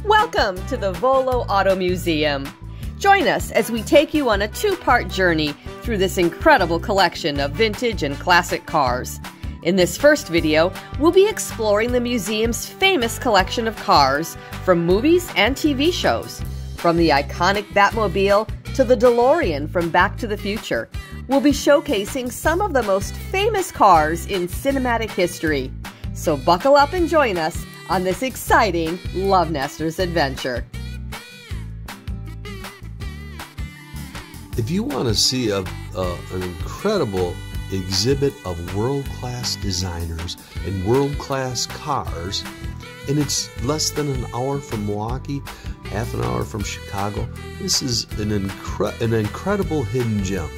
Welcome to the Volo Auto Museum. Join us as we take you on a two-part journey through this incredible collection of vintage and classic cars. In this first video, we'll be exploring the museum's famous collection of cars from movies and TV shows. From the iconic Batmobile to the DeLorean from Back to the Future, we'll be showcasing some of the most famous cars in cinematic history. So buckle up and join us on this exciting Lovenesters adventure. If you want to see an incredible exhibit of world-class designers and world-class cars, and it's less than an hour from Milwaukee, half an hour from Chicago, this is an incredible hidden gem.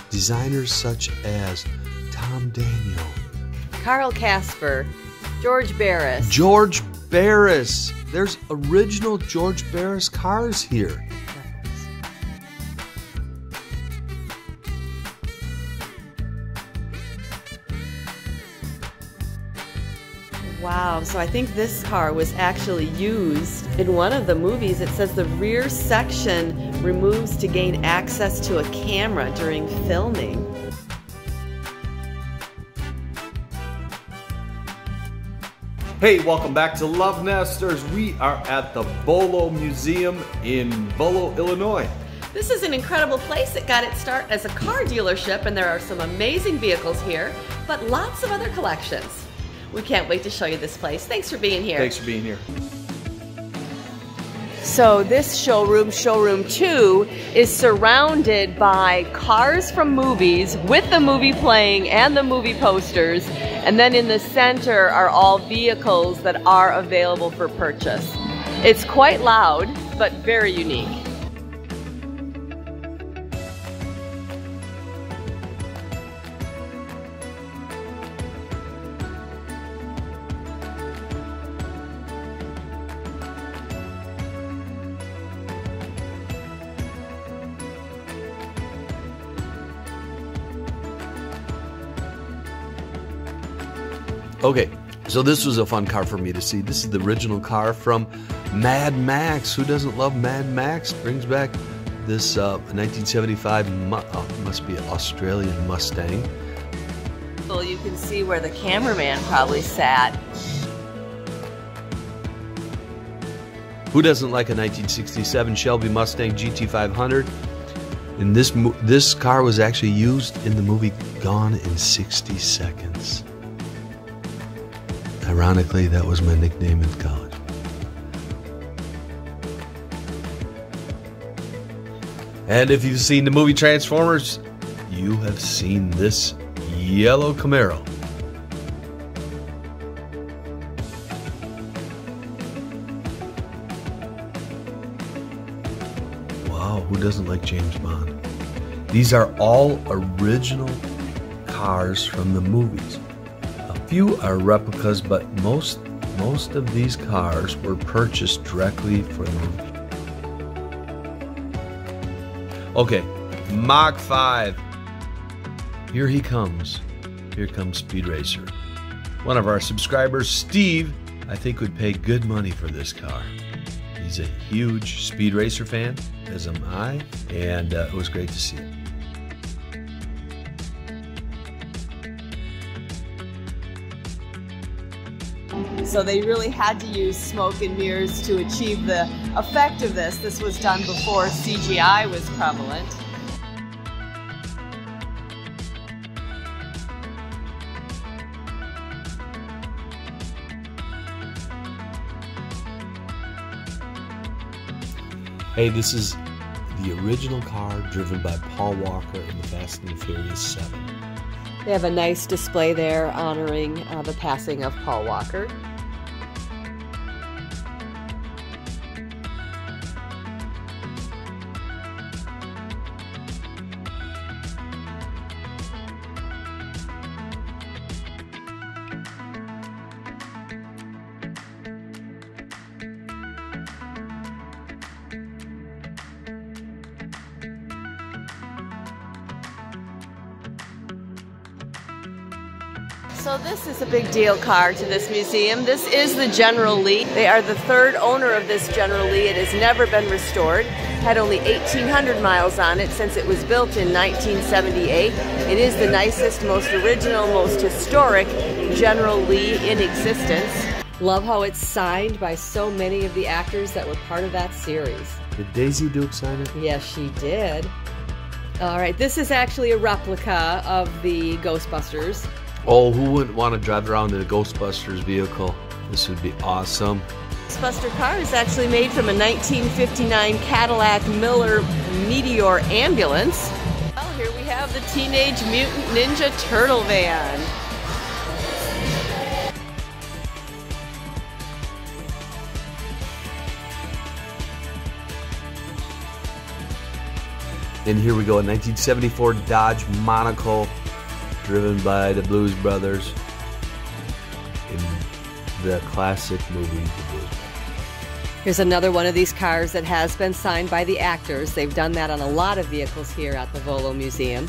Designers such as Tom Daniel, Carl Casper, George Barris. George Barris. There's original George Barris cars here. Wow, so I think this car was actually used in one of the movies. It says the rear section removes to gain access to a camera during filming. Hey, welcome back to Lovenesters. We are at the Volo Museum in Volo, Illinois. This is an incredible place. It got its start as a car dealership, and there are some amazing vehicles here, but lots of other collections. We can't wait to show you this place. Thanks for being here. Thanks for being here. So this showroom, Showroom 2, is surrounded by cars from movies with the movie playing and the movie posters. And then in the center are all vehicles that are available for purchase. It's quite loud, but very unique. Okay, so this was a fun car for me to see. This is the original car from Mad Max. Who doesn't love Mad Max? Brings back this 1975, must be an Australian Mustang. Well, you can see where the cameraman probably sat. Who doesn't like a 1967 Shelby Mustang GT500? And this car was actually used in the movie Gone in 60 Seconds. Ironically, that was my nickname in college. And if you've seen the movie Transformers, you have seen this yellow Camaro. Wow, who doesn't like James Bond? These are all original cars from the movies. Few are replicas, but most of these cars were purchased directly for the movie. Okay, Mach 5. Here he comes. Here comes Speed Racer. One of our subscribers, Steve, I think would pay good money for this car. He's a huge Speed Racer fan, as am I, and it was great to see it. So they really had to use smoke and mirrors to achieve the effect of this. This was done before CGI was prevalent. Hey, this is the original car driven by Paul Walker in the Fast and the Furious 7. They have a nice display there honoring the passing of Paul Walker. So this is a big deal car to this museum. This is the General Lee. They are the third owner of this General Lee. It has never been restored. Had only 1,800 miles on it since it was built in 1978. It is the nicest, most original, most historic General Lee in existence. Love how it's signed by so many of the actors that were part of that series. Did Daisy Duke sign it? Yes, she did. All right, this is actually a replica of the Ghostbusters. Oh, who wouldn't want to drive around in a Ghostbusters vehicle? This would be awesome. Ghostbuster car is actually made from a 1959 Cadillac Miller Meteor ambulance. Well, here we have the Teenage Mutant Ninja Turtle van. And here we go, a 1974 Dodge Monaco, driven by the Blues Brothers in the classic movie, The Blues Brothers. Here's another one of these cars that has been signed by the actors. They've done that on a lot of vehicles here at the Volo Museum.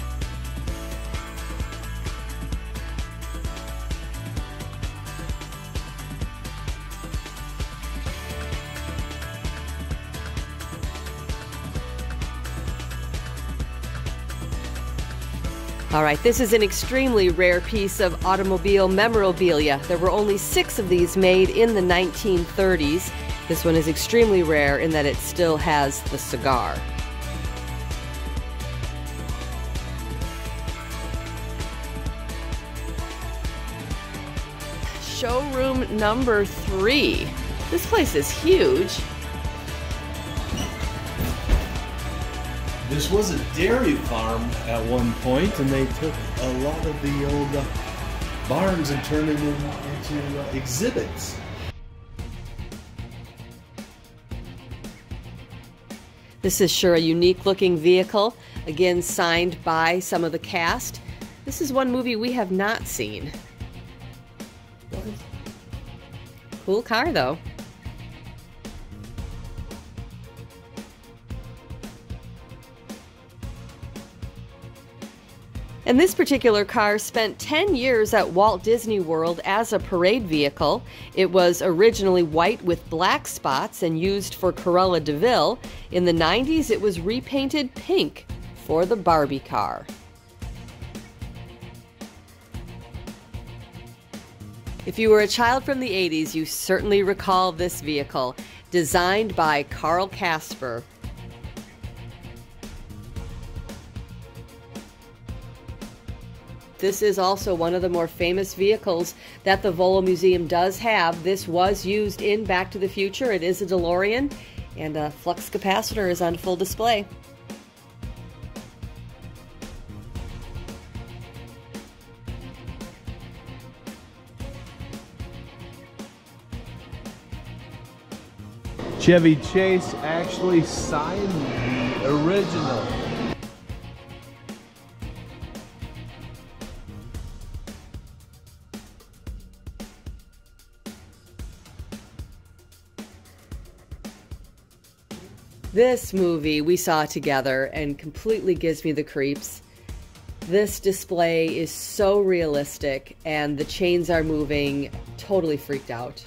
All right, this is an extremely rare piece of automobile memorabilia. There were only 6 of these made in the 1930s. This one is extremely rare in that it still has the cigar. Showroom number 3. This place is huge. This was a dairy farm at one point, and they took a lot of the old barns and turned them into exhibits. This is sure a unique looking vehicle, again signed by some of the cast. This is one movie we have not seen. Cool car though. And this particular car spent 10 years at Walt Disney World as a parade vehicle. It was originally white with black spots and used for Cruella de Vil. In the 90s, it was repainted pink for the Barbie car. If you were a child from the 80s, you certainly recall this vehicle, designed by Carl Casper. This is also one of the more famous vehicles that the Volo Museum does have. This was used in Back to the Future. It is a DeLorean, and a flux capacitor is on full display. Chevy Chase actually signed the original. This movie we saw together and completely gives me the creeps. This display is so realistic and the chains are moving, totally freaked out.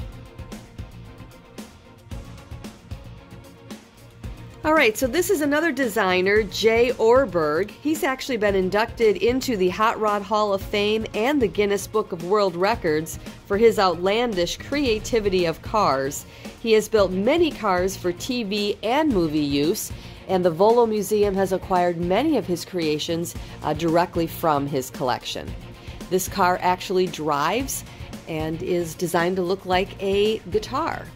All right, so this is another designer, Jay Ohrberg. He's actually been inducted into the Hot Rod Hall of Fame and the Guinness Book of World Records for his outlandish creativity of cars. He has built many cars for TV and movie use, and the Volo Museum has acquired many of his creations directly from his collection. This car actually drives and is designed to look like a guitar.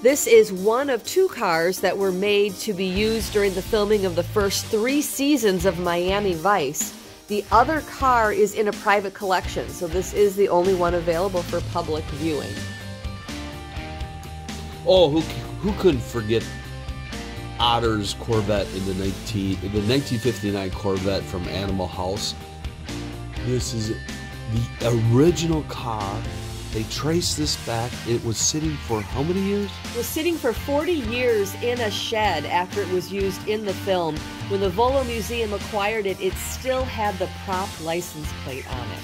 This is one of 2 cars that were made to be used during the filming of the first 3 seasons of Miami Vice. The other car is in a private collection, so this is the only one available for public viewing. Oh, who couldn't forget Otter's Corvette in the 1959 Corvette from Animal House? This is the original car They traced this back. It was sitting for how many years? It was sitting for 40 years in a shed after it was used in the film. When the Volo Museum acquired it, it still had the prop license plate on it.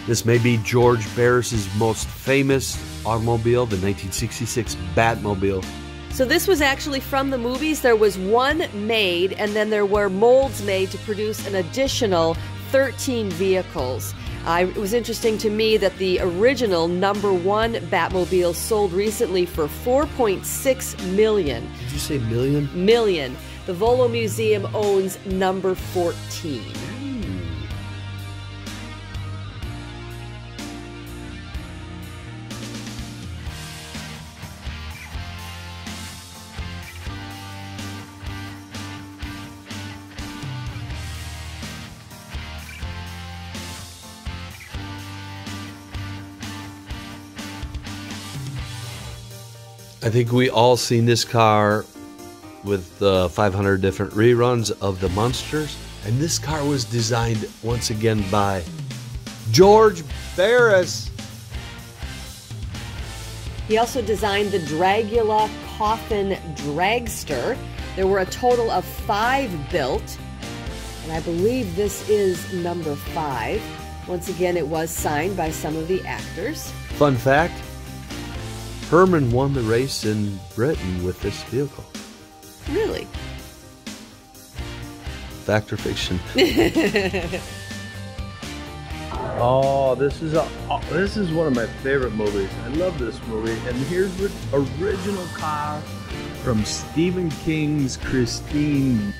This may be George Barris's most famous automobile, the 1966 Batmobile. So this was actually from the movies. There was one made, and then there were molds made to produce an additional 13 vehicles. It was interesting to me that the original #1 Batmobile sold recently for $4.6 million. Did you say million? Million. The Volo Museum owns number 14. I think we all seen this car with 500 different reruns of the Monsters. And this car was designed once again by George Barris. He also designed the Dragula Coffin Dragster. There were a total of 5 built, and I believe this is number 5. Once again, it was signed by some of the actors. Fun fact, Herman won the race in Britain with this vehicle. Really? Fact or fiction? Oh, this is one of my favorite movies. I love this movie. And here's the original car from Stephen King's Christine.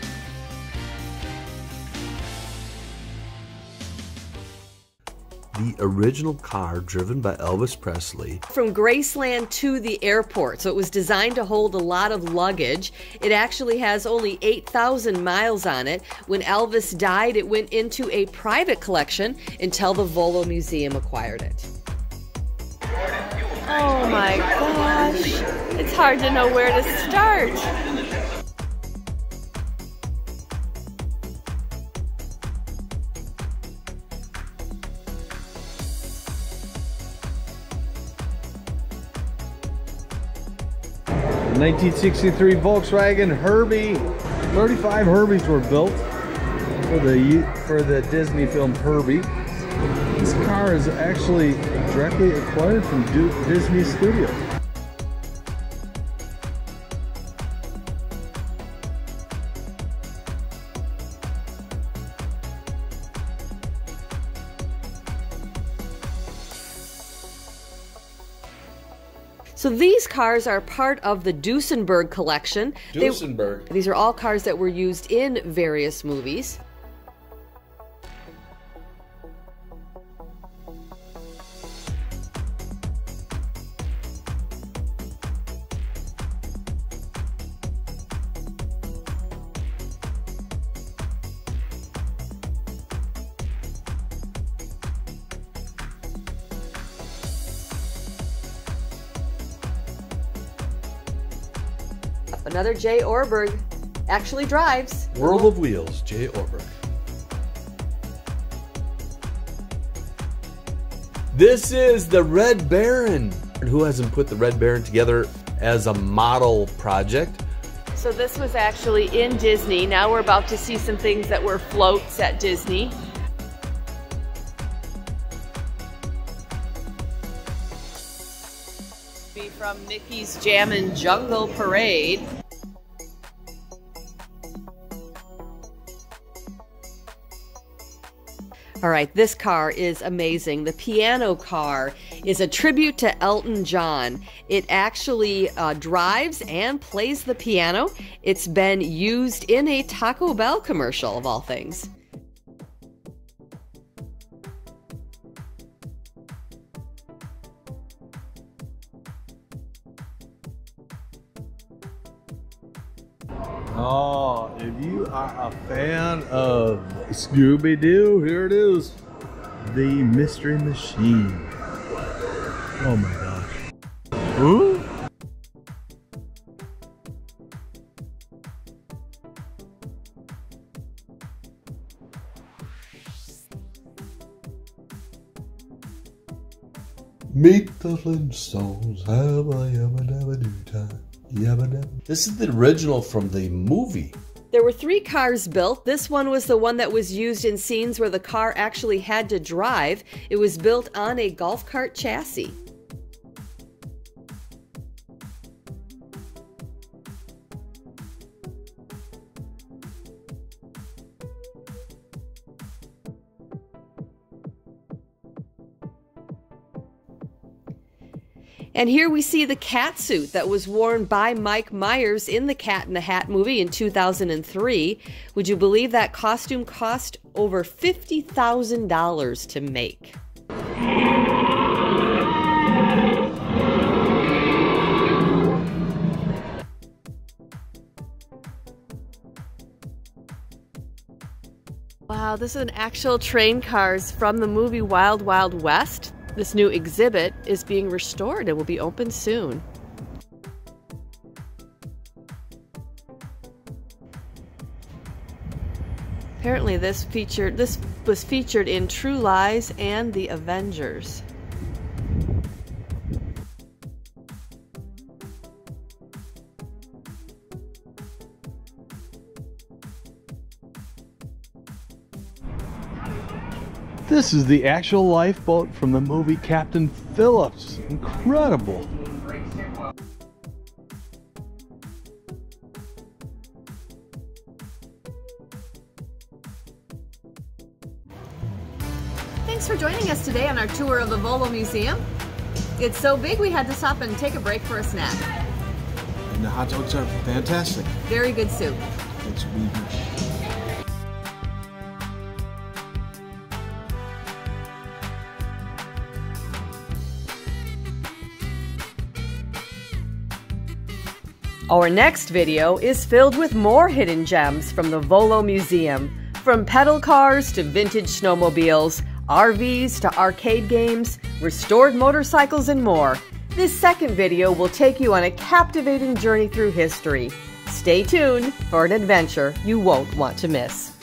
The original car driven by Elvis Presley. From Graceland to the airport, so it was designed to hold a lot of luggage. It actually has only 8,000 miles on it. When Elvis died, it went into a private collection until the Volo Museum acquired it. Oh my gosh, it's hard to know where to start. The 1963 Volkswagen Herbie. 35 Herbies were built for the Disney film Herbie. This car is actually directly acquired from Disney Studios. So these cars are part of the Duesenberg collection. Duesenberg. These are all cars that were used in various movies. Another Jay Ohrberg actually drives. World of Wheels, Jay Ohrberg. This is the Red Baron. Who hasn't put the Red Baron together as a model project? So this was actually in Disney. Now we're about to see some things that were floats at Disney. From Mickey's Jammin' Jungle Parade. All right, this car is amazing. The piano car is a tribute to Elton John. It actually drives and plays the piano. It's been used in a Taco Bell commercial, of all things. Oh, if you are a fan of Scooby-Doo, here it is. The Mystery Machine. Oh my gosh. Ooh. Meet the Flintstones, have a yabba dabba doo time. Yabba dabba. This is the original from the movie. There were 3 cars built. This one was the one that was used in scenes where the car actually had to drive. It was built on a golf cart chassis. And here we see the cat suit that was worn by Mike Myers in the Cat in the Hat movie in 2003. Would you believe that costume cost over $50,000 to make? Wow, this is an actual train cars from the movie Wild Wild West. This new exhibit is being restored and will be open soon. Apparently this was featured in True Lies and The Avengers. This is the actual lifeboat from the movie Captain Phillips. Incredible. Thanks for joining us today on our tour of the Volo Museum. It's so big we had to stop and take a break for a snack. And the hot dogs are fantastic. Very good soup. It's Swedish. Our next video is filled with more hidden gems from the Volo Museum. From pedal cars to vintage snowmobiles, RVs to arcade games, restored motorcycles, and more. This second video will take you on a captivating journey through history. Stay tuned for an adventure you won't want to miss.